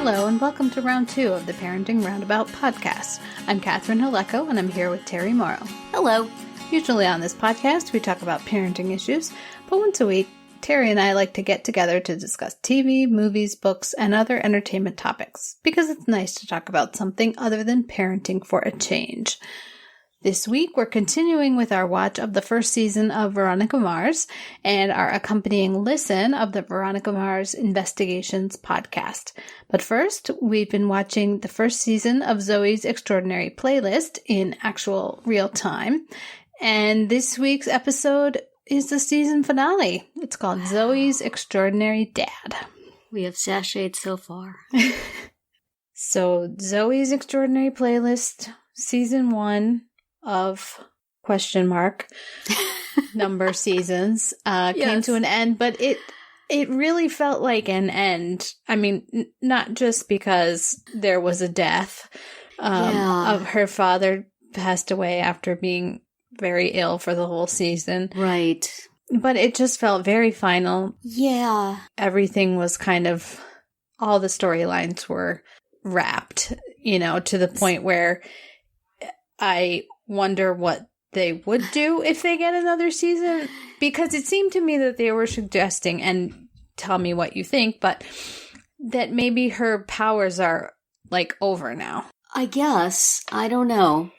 Hello and welcome to round 2 of the Parenting Roundabout podcast. I'm Catherine Haleko and I'm here with Terry Morrow. Hello. Usually on this podcast we talk about parenting issues, but once a week Terry and I like to get together to discuss TV, movies, books, and other entertainment topics because it's nice to talk about something other than parenting for a change. This week, we're continuing with our watch of the first season of Veronica Mars and our accompanying listen of the Veronica Mars Investigations podcast. But first, we've been watching the first season of Zoey's Extraordinary Playlist in actual real time. And this week's episode is the season finale. It's called Zoey's Extraordinary Dad. We have sashayed so far. So, Zoey's Extraordinary Playlist, season 1 of number seasons came to an end, but it really felt like an end. I mean, not just because there was a death of her father passed away after being very ill for the whole season. Right. But it just felt very final. Yeah. Everything was kind of, all the storylines were wrapped, to the point where I wonder what they would do if they get another season, because it seemed to me that they were suggesting, and tell me what you think, but that maybe her powers are like over now. I guess. I don't know.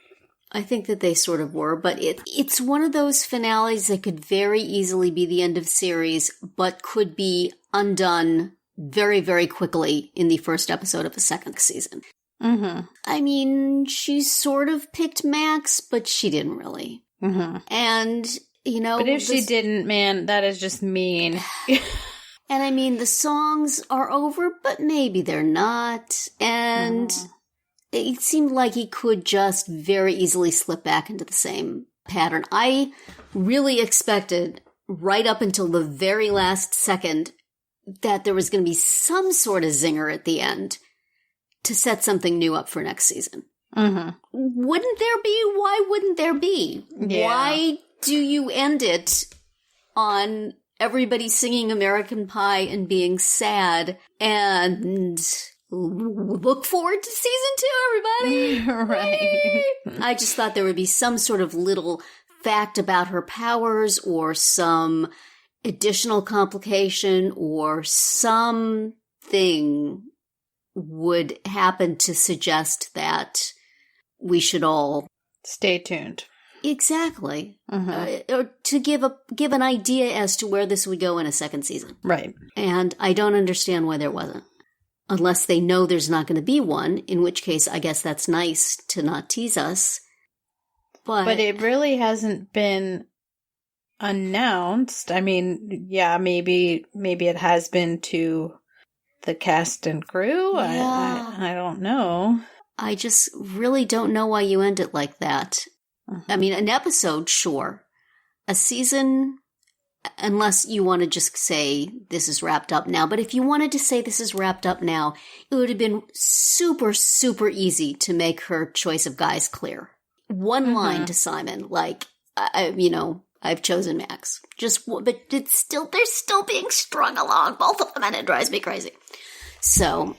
I think that they sort of were, but it's one of those finales that could very easily be the end of series, but could be undone very, very quickly in the first episode of the second season. Mm-hmm. I mean, she sort of picked Max, but she didn't really. Mm-hmm. And, But if she didn't, man, that is just mean. And I mean, the songs are over, but maybe they're not. And it seemed like he could just very easily slip back into the same pattern. I really expected, right up until the very last second, that there was going to be some sort of zinger at the end to set something new up for next season. Mm-hmm. Wouldn't there be? Why wouldn't there be? Yeah. Why do you end it on everybody singing American Pie and being sad and look forward to season 2, everybody? Right. I just thought there would be some sort of little fact about her powers or some additional complication or something would happen to suggest that we should all stay tuned. Exactly. Mm-hmm. Or to give an idea as to where this would go in a second season. Right. And I don't understand why there wasn't. Unless they know there's not going to be one, in which case I guess that's nice to not tease us. But it really hasn't been announced. I mean, yeah, maybe it has been to the cast and crew. Yeah. I don't know. I just really don't know why you end it like that. Mm-hmm. I mean, an episode, sure. A season, unless you want to just say this is wrapped up now. But if you wanted to say this is wrapped up now, it would have been super, super easy to make her choice of guys clear. One line to Simon, like, I've chosen Max. But they're still being strung along, both of them, and it drives me crazy. So,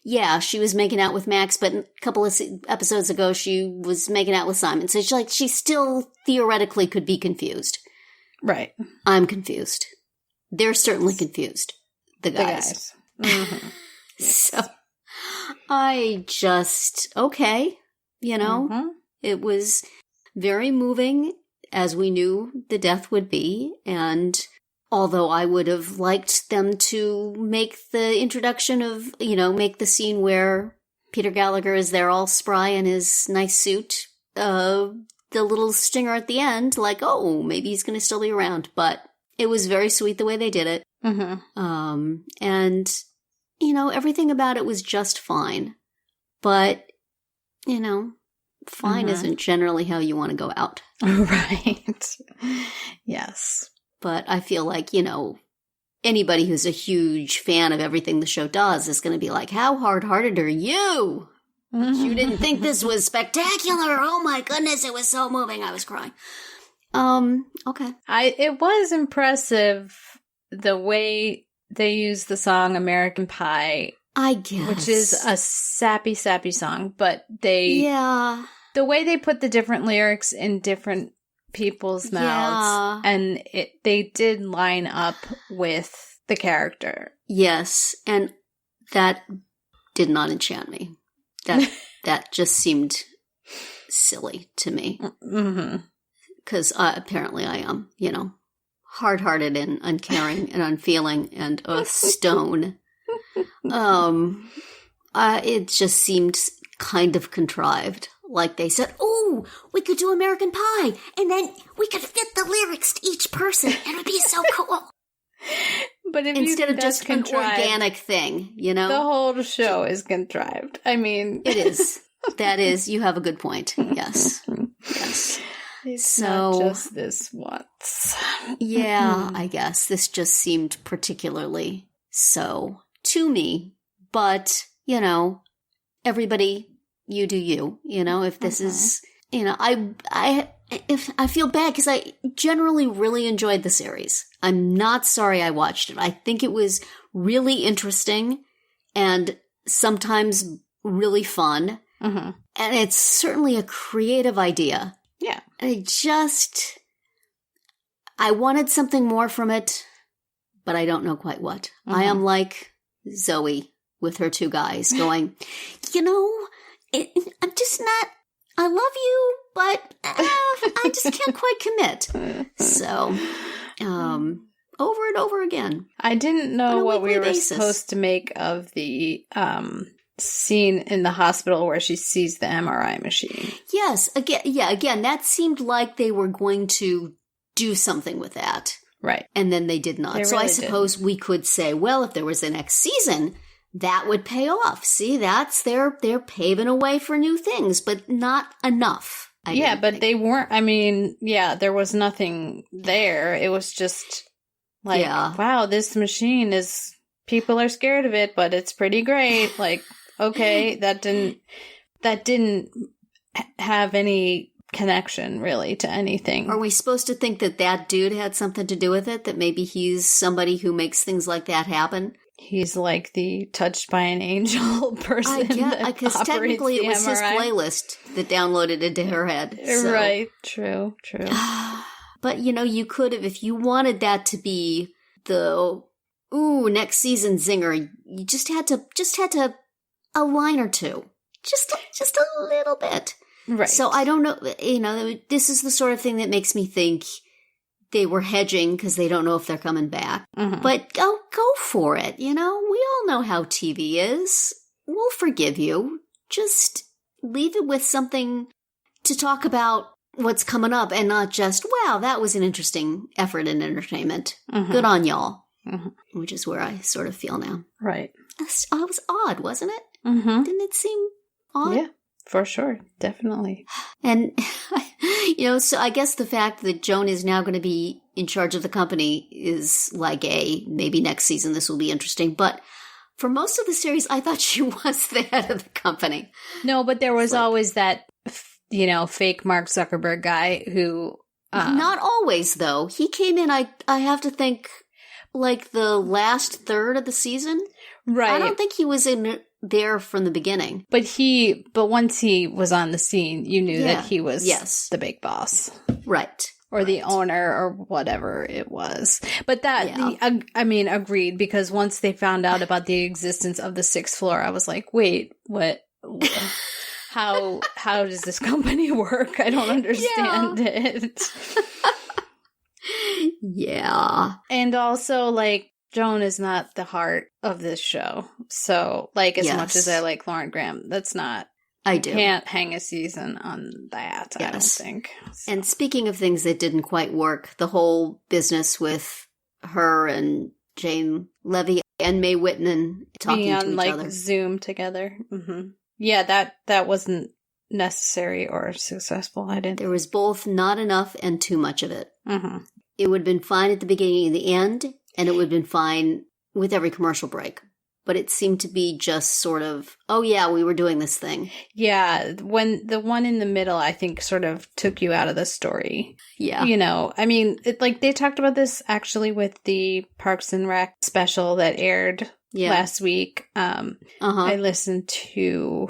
yeah, she was making out with Max, but a couple of episodes ago, she was making out with Simon. So she still theoretically could be confused. Right. I'm confused. They're certainly confused. The guys. Mm-hmm. Yes. So, I just, okay, it was very moving, as we knew the death would be, and although I would have liked them to make the introduction of, make the scene where Peter Gallagher is there all spry in his nice suit, the little stinger at the end, like, oh, maybe he's going to still be around. But it was very sweet the way they did it. Mm-hmm. And, everything about it was just fine. But, fine isn't generally how you want to go out. Right. Yes. But I feel like, anybody who's a huge fan of everything the show does is going to be like, how hard-hearted are you? You didn't think this was spectacular. Oh my goodness, it was so moving. I was crying. Okay. It was impressive the way they use the song American Pie, I guess. which is a sappy, sappy song, but Yeah. the way they put the different lyrics in different people's mouths, and they did line up with the character. Yes, and that did not enchant me. That just seemed silly to me. Because apparently I am, hard-hearted and uncaring and unfeeling and a stone. It just seemed kind of contrived. Like they said, oh, we could do American Pie, and then we could fit the lyrics to each person, and it would be so cool. But if instead of just an organic thing, the whole show is contrived. I mean, it is. That is, you have a good point. Yes. Yes. It's not just this once. Yeah, I guess. This just seemed particularly so to me. But, everybody, you do you. If this is, I feel bad because I generally really enjoyed the series. I'm not sorry I watched it. I think it was really interesting and sometimes really fun. And it's certainly a creative idea. Yeah. I wanted something more from it, but I don't know quite what. I am like Zoey with her two guys going, I'm just not, I love you, but I just can't quite commit. So, over and over again. I didn't know what we were supposed to make of the scene in the hospital where she sees the MRI machine. Yes, again, that seemed like they were going to do something with that. Right. And then they did not. They so really I suppose we could say, well, if there was a next season, that would pay off. See, they're paving a way for new things, but not enough. They weren't, there was nothing there. It was just like, wow, this machine is, people are scared of it, but it's pretty great. Like, okay, that didn't have any connection really to anything. Are we supposed to think that dude had something to do with it? That maybe he's somebody who makes things like that happen? He's like the touched by an angel person. Because technically it was his playlist that downloaded into her head. So. Right. True. But you could have, if you wanted that to be the next season zinger, you just had to a line or two, just a little bit. Right. So I don't know. This is the sort of thing that makes me think they were hedging because they don't know if they're coming back. But go for it. We all know how TV is. We'll forgive you. Just leave it with something to talk about what's coming up and not just, wow, that was an interesting effort in entertainment. Good on y'all. Which is where I sort of feel now. Right. It was odd, wasn't it? Didn't it seem odd? Yeah, for sure. Definitely. And, so I guess the fact that Joan is now going to be in charge of the company is like maybe next season this will be interesting. But for most of the series, I thought she was the head of the company. No, but there was always that, fake Mark Zuckerberg guy who... Not always, though. He came in, I have to think, like the last third of the season. Right. I don't think he was in there from the beginning. But once he was on the scene, you knew that he was the big boss. Right. Or the owner or whatever it was. But agreed, because once they found out about the existence of the 6th floor, I was like, wait, what? How does this company work? I don't understand it. Yeah. And also, like, Joan is not the heart of this show. So, like, as much as I like Lauren Graham, that's not... I do. Can't hang a season on that, I don't think. So. And speaking of things that didn't quite work, the whole business with her and Jane Levy and Mae Whitman talking being on, to each like, other. Zoom together. Yeah, that wasn't necessary or successful. There was both not enough and too much of it. It would have been fine at the beginning and the end, and it would have been fine with every commercial break. but it seemed to be just sort of, oh yeah, we were doing this thing. Yeah, when the one in the middle, I think, sort of took you out of the story. Yeah. You know, I mean, they talked about this actually with the Parks and Rec special that aired last week. I listened to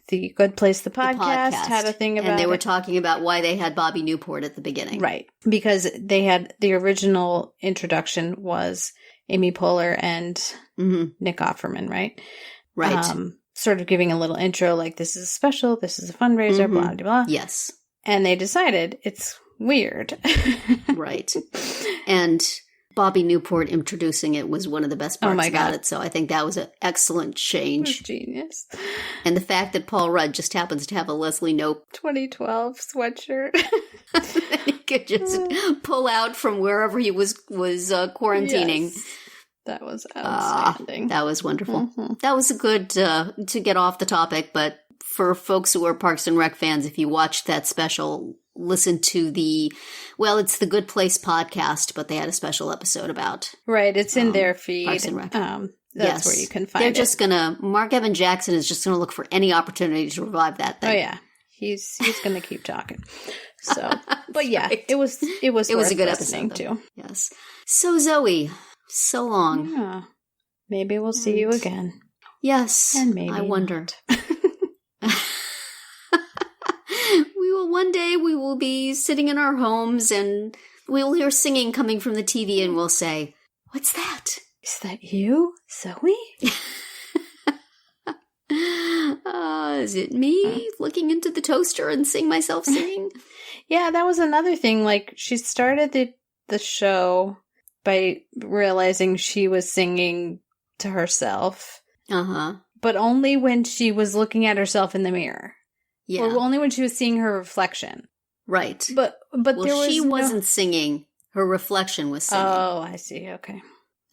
the Good Place, the podcast had a thing about it. And they were talking about why they had Bobby Newport at the beginning. Right. Because they had, the original introduction was Amy Poehler and Nick Offerman, right? Right. Sort of giving a little intro, like, this is a special, this is a fundraiser, blah, blah, blah. Yes. And they decided it's weird. Right. And Bobby Newport introducing it was one of the best parts about it. So I think that was an excellent change. Genius. And the fact that Paul Rudd just happens to have a Leslie Knope 2012 sweatshirt. He could just pull out from wherever he was quarantining. Yes. That was outstanding. That was wonderful. That was a good, to get off the topic, but for folks who are Parks and Rec fans, if you watched that special, listen to it's the Good Place podcast, but they had a special episode about. Right, it's in their feed. Parks and Rec. That's where you can find it. They're just Mark Evan Jackson is just going to look for any opportunity to revive that thing. Oh yeah, he's going to keep talking. So, but yeah, right. it was a good episode too. Yes. So Zoey, so long. Yeah. Maybe we'll see you again. Yes. And maybe I wonder. One day we will be sitting in our homes and we will hear singing coming from the TV and we'll say, "What's that? Is that you, Zoey?" Is it me looking into the toaster and seeing myself singing? Yeah, that was another thing. Like, she started the show by realizing she was singing to herself. But only when she was looking at herself in the mirror. Yeah. Or only when she was seeing her reflection. Right. But she wasn't singing. Her reflection was singing. Oh, I see. Okay.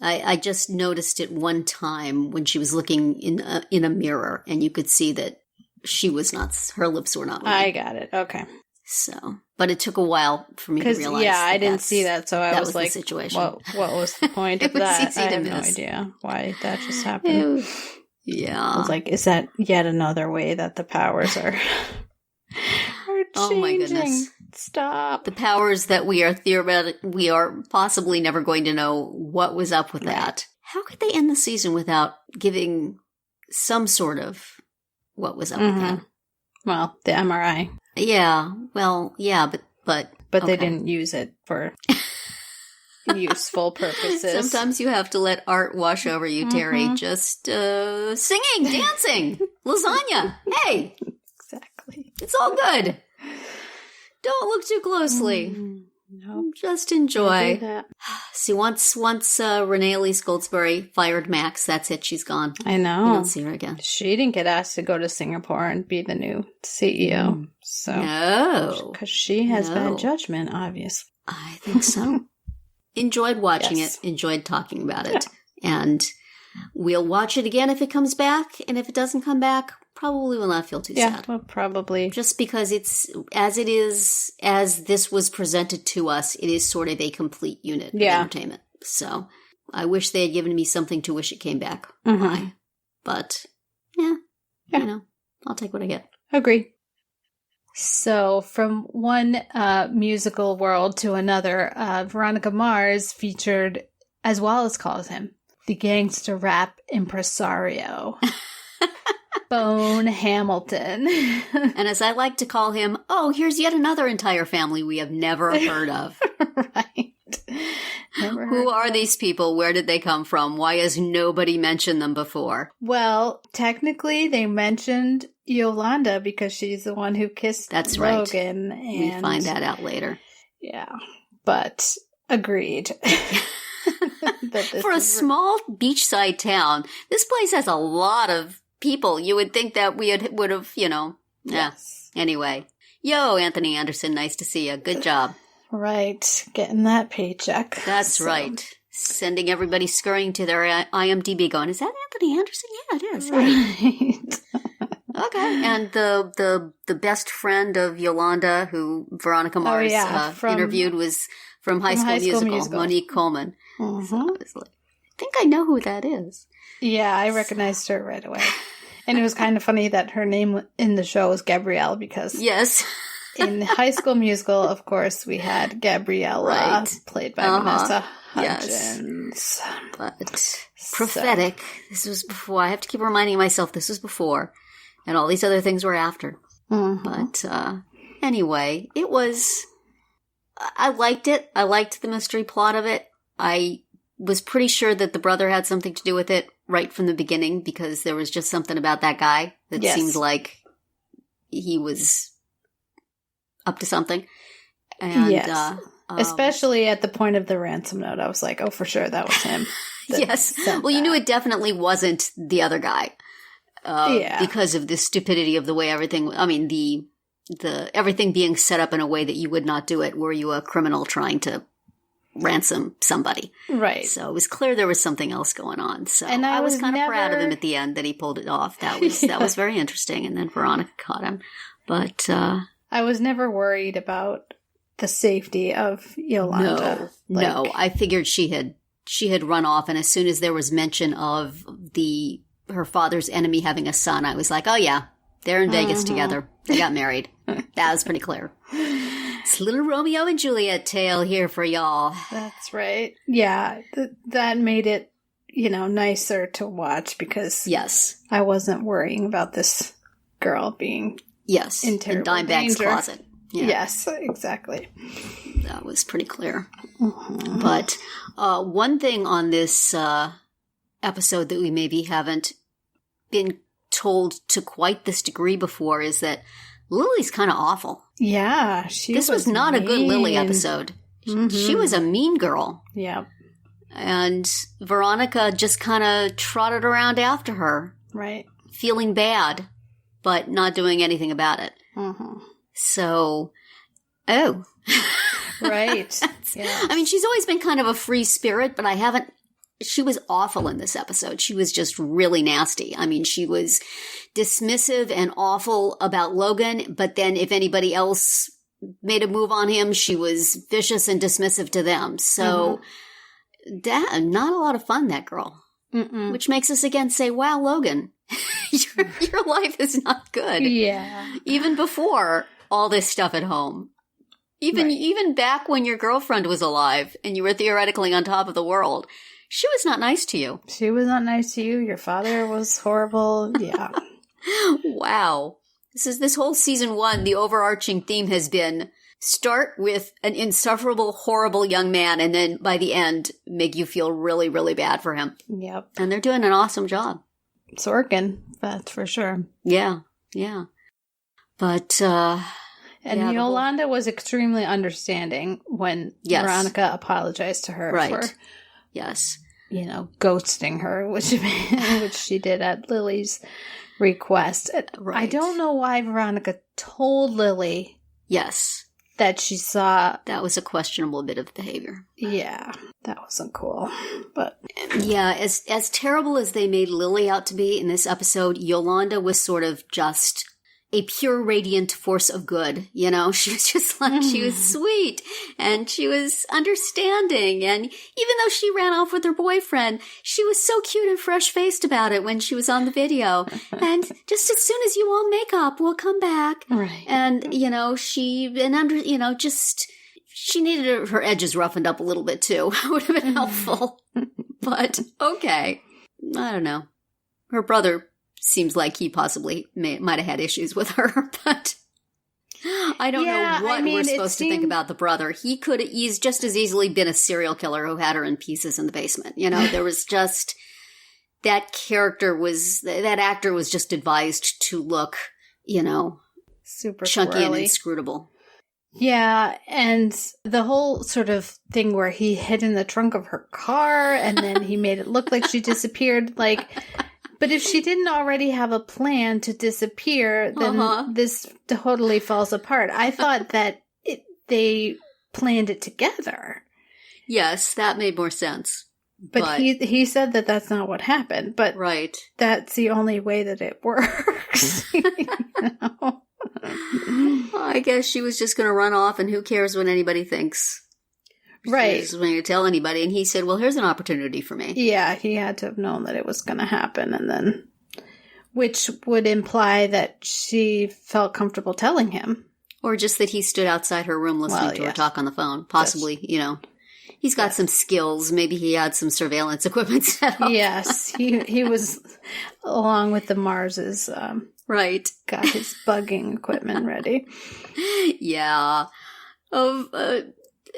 I just noticed it one time when she was looking in a mirror, and you could see that she was not. Her lips were not moving. I got it. Okay. So, but it took a while for me to realize. Yeah, I didn't see that, so I was like, the situation. What was the point of that? I have no idea why that just happened. Yeah. I was like, is that yet another way that the powers are changing? Oh my goodness. Stop. The powers that we are possibly never going to know what was up with that. How could they end the season without giving some sort of what was up with that? Well, the MRI. Yeah. Well, yeah, but they didn't use it for useful purposes. Sometimes you have to let art wash over you, Terry. Just singing, dancing, lasagna. Hey, exactly. It's all good. Don't look too closely. No, just enjoy. See, once Renee Elise Goldsberry fired Max, that's it. She's gone. I know. You don't see her again. She didn't get asked to go to Singapore and be the new CEO. So no, because she has bad judgment, obviously. I think so. Enjoyed watching it. Enjoyed talking about it. And we'll watch it again if it comes back. And if it doesn't come back, probably will not feel too sad. Yeah, well, probably. Just because it's, as this was presented to us, it is sort of a complete unit of entertainment. So I wish they had given me something to wish it came back by. But, you know, I'll take what I get. Agree. So, from one musical world to another, Veronica Mars featured, as Wallace calls him, the gangster rap impresario, Bone Hamilton. And as I like to call him, here's yet another entire family we have never heard of. Right. Who are these people? Where did they come from? Why has nobody mentioned them before? Well, technically, they mentioned Yolanda because she's the one who kissed Logan. Right. And we find that out later. Yeah, but agreed. For a small beachside town, this place has a lot of people. You would think that we would have, Yes. Anyway. Yo, Anthony Anderson, nice to see you. Good job. Right. Getting that paycheck. That's right. Sending everybody scurrying to their IMDb going, is that Anthony Anderson? Yeah, it is. Right. Okay. And the best friend of Yolanda, who Veronica Mars interviewed, was from High School Musical, Monique Coleman. Mm-hmm. So I was like, think I know who that is. Yeah, I recognized her right away. And it was kind of funny that her name in the show was Gabrielle because yes, in High School Musical, of course, we had Gabriella, played by Vanessa Hudgens. Yes. But prophetic. This was before. I have to keep reminding myself this was before. And all these other things were after. But anyway, it was... I liked it. I liked the mystery plot of it. I was pretty sure that the brother had something to do with it right from the beginning because there was just something about that guy that seemed like he was up to something. And, especially at the point of the ransom note. I was like, oh, for sure, that was him. Yes. Well, you knew it definitely wasn't the other guy. Because of the stupidity of the way everything, I mean, the everything being set up in a way that you would not do it were you a criminal trying to ransom somebody. Right. So it was clear there was something else going on. So and I was kind of proud of him at the end that he pulled it off. That was that was very interesting. And then Veronica caught him. But I was never worried about the safety of Yolanda. No. I figured she had run off, and as soon as there was mention of her father's enemy having a son, I was like, oh yeah, they're in Vegas together. They got married. That was pretty clear. It's a little Romeo and Juliet tale here for y'all. That's right. Yeah, that made it, nicer to watch because I wasn't worrying about this girl being in terrible Dimebag's danger. closet. Yeah. Yes, exactly. That was pretty clear. But one thing on this episode that we maybe haven't been told to quite this degree before is that Lily's kind of awful. Yeah, this was not a good Lily episode. She was a mean girl. Yeah. And Veronica just kind of trotted around after her. Right. Feeling bad, but not doing anything about it. So, right. Yeah. I mean, she's always been kind of a free spirit, but she was awful in this episode. She was just really nasty. I mean, she was dismissive and awful about Logan, but then if anybody else made a move on him, she was vicious and dismissive to them. So, not a lot of fun, that girl. Which makes us again say, wow, Logan, your life is not good. Yeah. Even before all this stuff at home. Even back when your girlfriend was alive and you were theoretically on top of the world, she was not nice to you. She was not nice to you. Your father was horrible. Yeah. Wow. This whole season 1, the overarching theme has been start with an insufferable, horrible young man, and then by the end, make you feel really, really bad for him. Yep. And they're doing an awesome job. It's working. That's for sure. Yeah. Yeah. But, and Yolanda was extremely understanding when Veronica apologized to her for ghosting her, which she did at Lily's request. Right. I don't know why Veronica told Lily that she saw... That was a questionable bit of behavior. Yeah, that wasn't cool. But yeah, as terrible as they made Lily out to be in this episode, Yolanda was sort of just a pure radiant force of good. She was just like, she was sweet and she was understanding. And even though she ran off with her boyfriend, she was so cute and fresh-faced about it when she was on the video. And just as soon as you all make up, we'll come back. Right. And, she needed her edges roughened up a little bit too. It would have been helpful. But okay. I don't know. Her brother seems like he possibly might have had issues with her, but I don't know what we're supposed to think about the brother. He's just as easily been a serial killer who had her in pieces in the basement. There was just, that actor was just advised to look, super chunky swirly and inscrutable. Yeah, and the whole sort of thing where he hid in the trunk of her car and then he made it look like she disappeared, but if she didn't already have a plan to disappear, then this totally falls apart. I thought that they planned it together. Yes, that made more sense. But he said that that's not what happened. But that's the only way that it works. I guess she was just going to run off, and who cares what anybody thinks. Right. She wasn't going to tell anybody. And he said, well, here's an opportunity for me. Yeah, he had to have known that it was going to happen, and then, which would imply that she felt comfortable telling him. Or just that he stood outside her room listening to her talk on the phone. Possibly, he's got some skills. Maybe he had some surveillance equipment set up. Yes, he was, along with the Marses, right. got his bugging equipment ready. Yeah.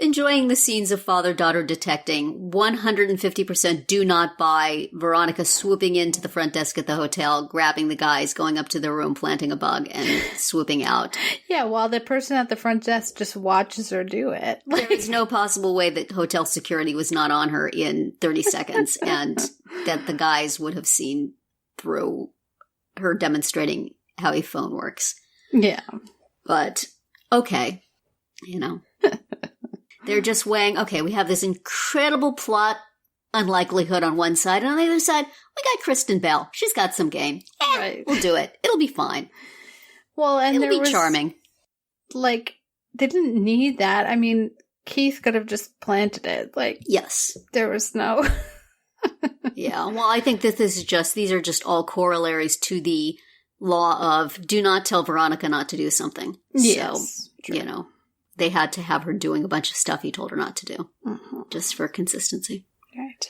Enjoying the scenes of father-daughter detecting. 150% do not buy Veronica swooping into the front desk at the hotel, grabbing the guys, going up to their room, planting a bug, and swooping out. Yeah, while the person at the front desk just watches her do it. There is no possible way that hotel security was not on her in 30 seconds, and that the guys would have seen through her demonstrating how a phone works. Yeah. But, okay. They're just weighing, okay, we have this incredible plot unlikelihood on one side, and on the other side, we got Kristen Bell. She's got some game. Right. We'll do it. It'll be fine. Well, and it'll be charming. They didn't need that. I mean, Keith could have just planted it. Yes. There was no... Yeah, well, I think that these are just all corollaries to the law of do not tell Veronica not to do something. Yes. So, true. They had to have her doing a bunch of stuff he told her not to do, just for consistency. Right.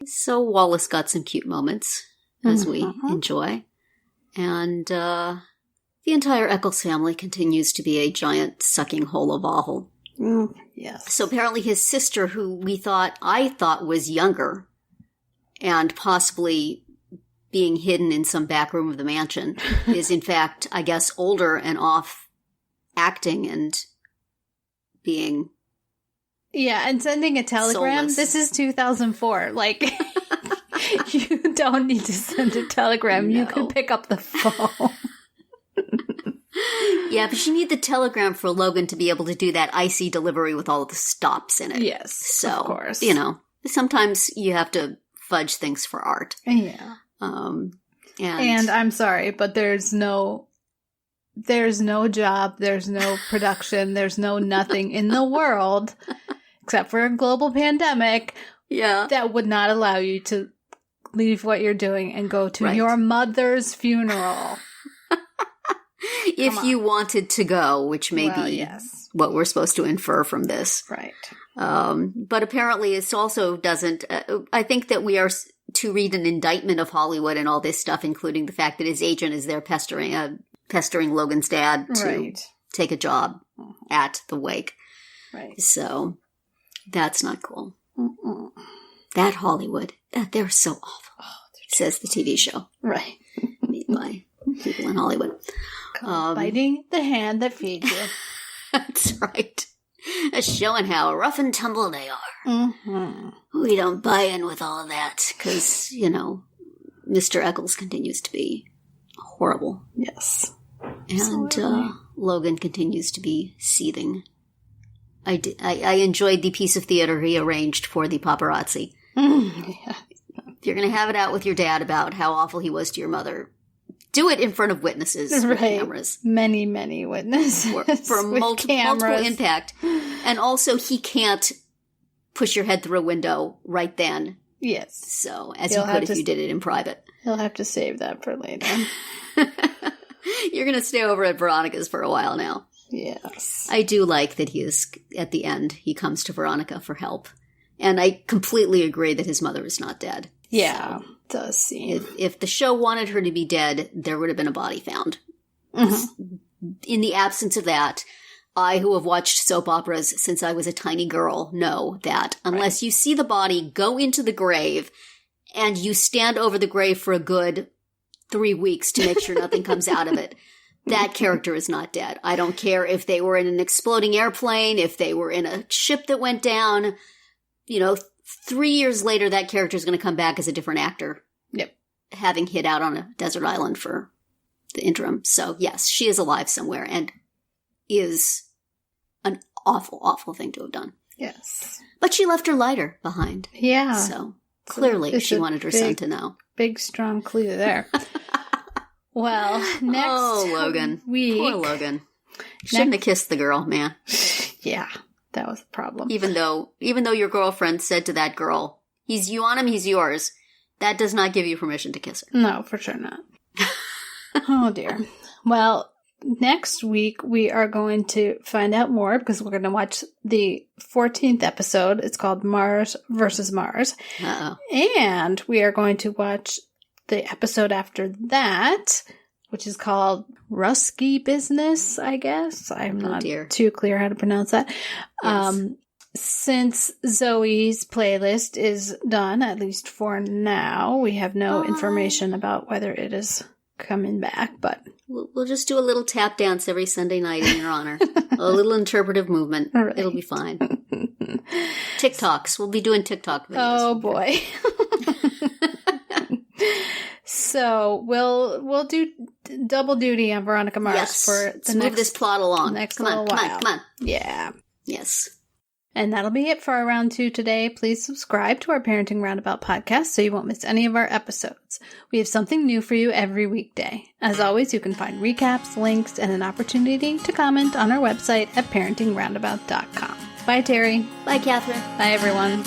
So Wallace got some cute moments, as we enjoy. And the entire Eccles family continues to be a giant sucking hole of awful. Yes. So apparently his sister, who I thought was younger, and possibly being hidden in some back room of the mansion, is in fact, I guess, older and off acting and being... Yeah, and sending a telegram. Soulless. This is 2004. You don't need to send a telegram. No. You can pick up the phone. Yeah, but you need the telegram for Logan to be able to do that icy delivery with all of the stops in it. Yes, so, of course. Sometimes you have to fudge things for art. Yeah. And I'm sorry, but there's no job, there's no production, there's no nothing in the world, except for a global pandemic, that would not allow you to leave what you're doing and go to your mother's funeral. If you wanted to go, which may be what we're supposed to infer from this. Right. But apparently it also doesn't... I think that we are to read an indictment of Hollywood and all this stuff, including the fact that his agent is there pestering Logan's dad to take a job at the wake. Right. So that's not cool. That Hollywood, they're so awful, says the TV show. Right. Made by people in Hollywood. Biting the hand that feeds you. That's right. Showing how rough and tumble they are. We don't buy in with all of that because, Mr. Eccles continues to be horrible. Yes. And Logan continues to be seething. I enjoyed the piece of theater he arranged for the paparazzi. Yeah. If you're going to have it out with your dad about how awful he was to your mother, do it in front of witnesses with cameras. Many, many witnesses. For multiple impact. And also, he can't push your head through a window right then. Yes. So, as you could if you did it in private. He'll have to save that for later. You're going to stay over at Veronica's for a while now. Yes. I do like that at the end, he comes to Veronica for help. And I completely agree that his mother is not dead. Yeah, so, it does seem. If the show wanted her to be dead, there would have been a body found. In the absence of that, I, who have watched soap operas since I was a tiny girl, know that unless you see the body go into the grave and you stand over the grave for a good 3 weeks to make sure nothing comes out of it, that character is not dead. I don't care if they were in an exploding airplane, if they were in a ship that went down. 3 years later, that character is going to come back as a different actor. Yep. Having hid out on a desert island for the interim. So, yes, she is alive somewhere and is an awful, awful thing to have done. Yes. But she left her lighter behind. Yeah. So, clearly she wanted her son to know. Big, strong clue there. Well, next Logan. week... Poor Logan. Shouldn't have kissed the girl, man. Yeah. That was the problem. Even though your girlfriend said to that girl, you want him, he's yours. That does not give you permission to kiss her. No, for sure not. Oh, dear. Well, next week we are going to find out more because we're going to watch the 14th episode. It's called Mars versus Mars. Uh-oh. And we are going to watch the episode after that, which is called Ruskie Business, I guess. I'm not too clear how to pronounce that. Yes. Since Zoey's playlist is done, at least for now, we have no information about whether it is coming back, but we'll just do a little tap dance every Sunday night in your honor. A little interpretive movement. Right. It'll be fine. TikToks. We'll be doing TikTok videos. Oh boy. So we'll do double duty on Veronica Mars for the move this plot along. Come on. Yeah. Yes. And that'll be it for our round 2 today. Please subscribe to our Parenting Roundabout podcast so you won't miss any of our episodes. We have something new for you every weekday. As always, you can find recaps, links, and an opportunity to comment on our website at parentingroundabout.com. Bye, Terry. Bye, Catherine. Bye, everyone.